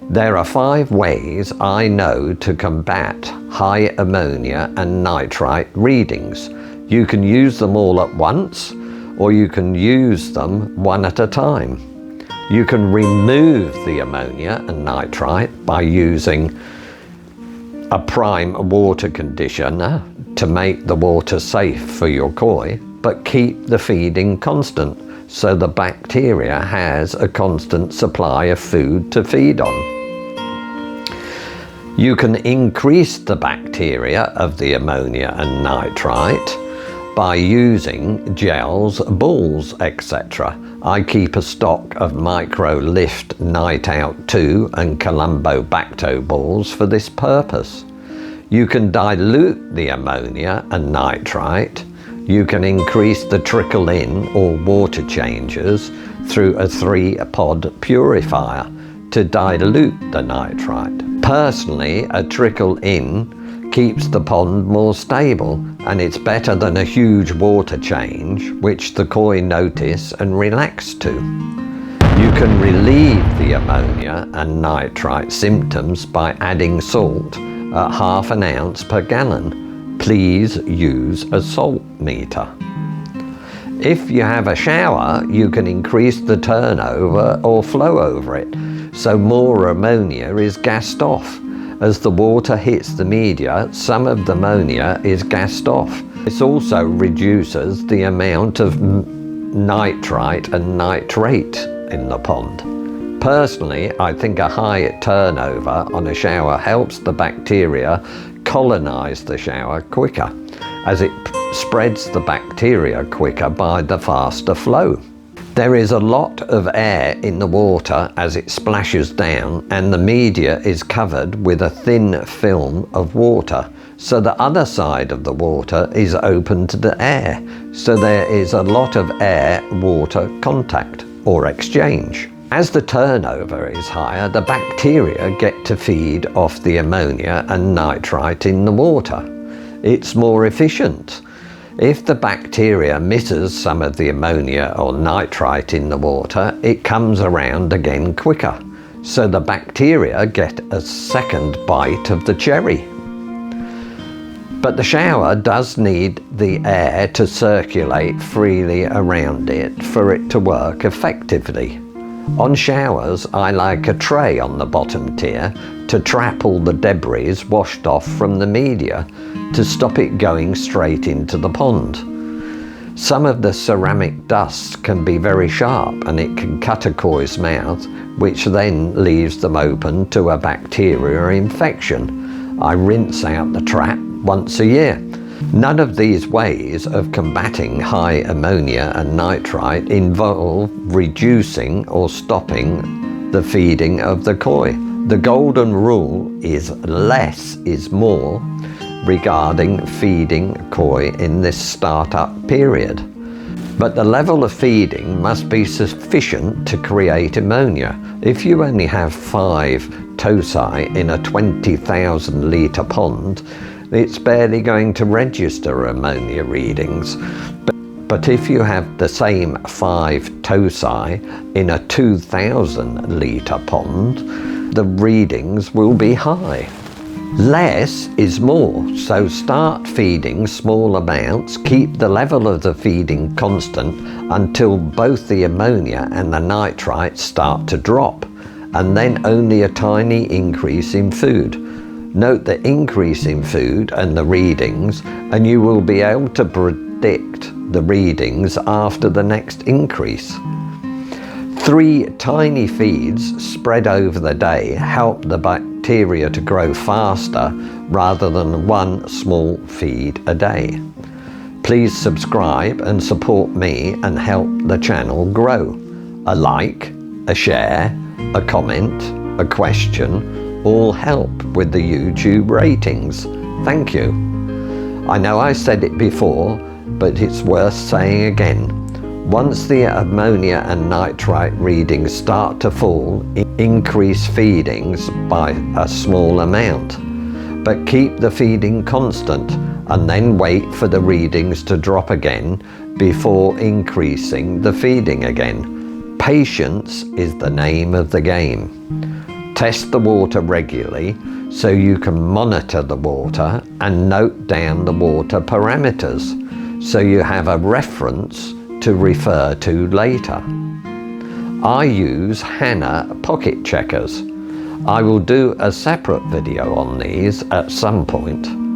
There are 5 ways I know to combat high ammonia and nitrite readings. You can use them all at once, or you can use them one at a time. You can remove the ammonia and nitrite by using a prime water conditioner to make the water safe for your koi, but keep the feeding constant so the bacteria has a constant supply of food to feed on. You can increase the bacteria of the ammonia and nitrite by using gels, balls, etc. I keep a stock of MICROBE-LIFT NITE-OUT II and Colombo Bacto Balls for this purpose. You can dilute the ammonia and nitrite. You can increase the trickle in or water changes through a 3-pod purifier to dilute the nitrite. Personally, a trickle in keeps the pond more stable, and it's better than a huge water change which the koi notice and relax to. You can relieve the ammonia and nitrite symptoms by adding salt at ½ an ounce per gallon. Please use a salt meter. If you have a shower, you can increase the turnover or flow over it, so more ammonia is gassed off. As the water hits the media, some of the ammonia is gassed off. This also reduces the amount of nitrite and nitrate in the pond. Personally, I think a high turnover on a shower helps the bacteria colonize the shower quicker, as it spreads the bacteria quicker by the faster flow. There is a lot of air in the water as it splashes down, and the media is covered with a thin film of water, so the other side of the water is open to the air, so there is a lot of air-water contact or exchange. As the turnover is higher, the bacteria get to feed off the ammonia and nitrite in the water. It's more efficient. If the bacteria misses some of the ammonia or nitrite in the water, it comes around again quicker, so the bacteria get a second bite of the cherry. But the shower does need the air to circulate freely around it for it to work effectively. On showers, I like a tray on the bottom tier to trap all the debris washed off from the media to stop it going straight into the pond. Some of the ceramic dust can be very sharp and it can cut a koi's mouth, which then leaves them open to a bacteria infection. I rinse out the trap once a year. None of these ways of combating high ammonia and nitrite involve reducing or stopping the feeding of the koi. The golden rule is less is more regarding feeding koi in this startup period. But the level of feeding must be sufficient to create ammonia. If you only have 5 toci in a 20,000 litre pond, it's barely going to register ammonia readings. But if you have the same 5 toci in a 2,000 litre pond, the readings will be high. Less is more, so start feeding small amounts, keep the level of the feeding constant until both the ammonia and the nitrite start to drop, and then only a tiny increase in food. Note the increase in food and the readings, and you will be able to predict the readings after the next increase. 3 tiny feeds spread over the day help the bacteria to grow faster rather than 1 small feed a day. Please subscribe and support me and help the channel grow. A like, a share, a comment, a question all help with the YouTube ratings. Thank you. I know I said it before, but it's worth saying again. Once the ammonia and nitrite readings start to fall, increase feedings by a small amount. But keep the feeding constant and then wait for the readings to drop again before increasing the feeding again. Patience is the name of the game. Test the water regularly so you can monitor the water and note down the water parameters so you have a reference to refer to later. I use Hannah pocket checkers. I will do a separate video on these at some point.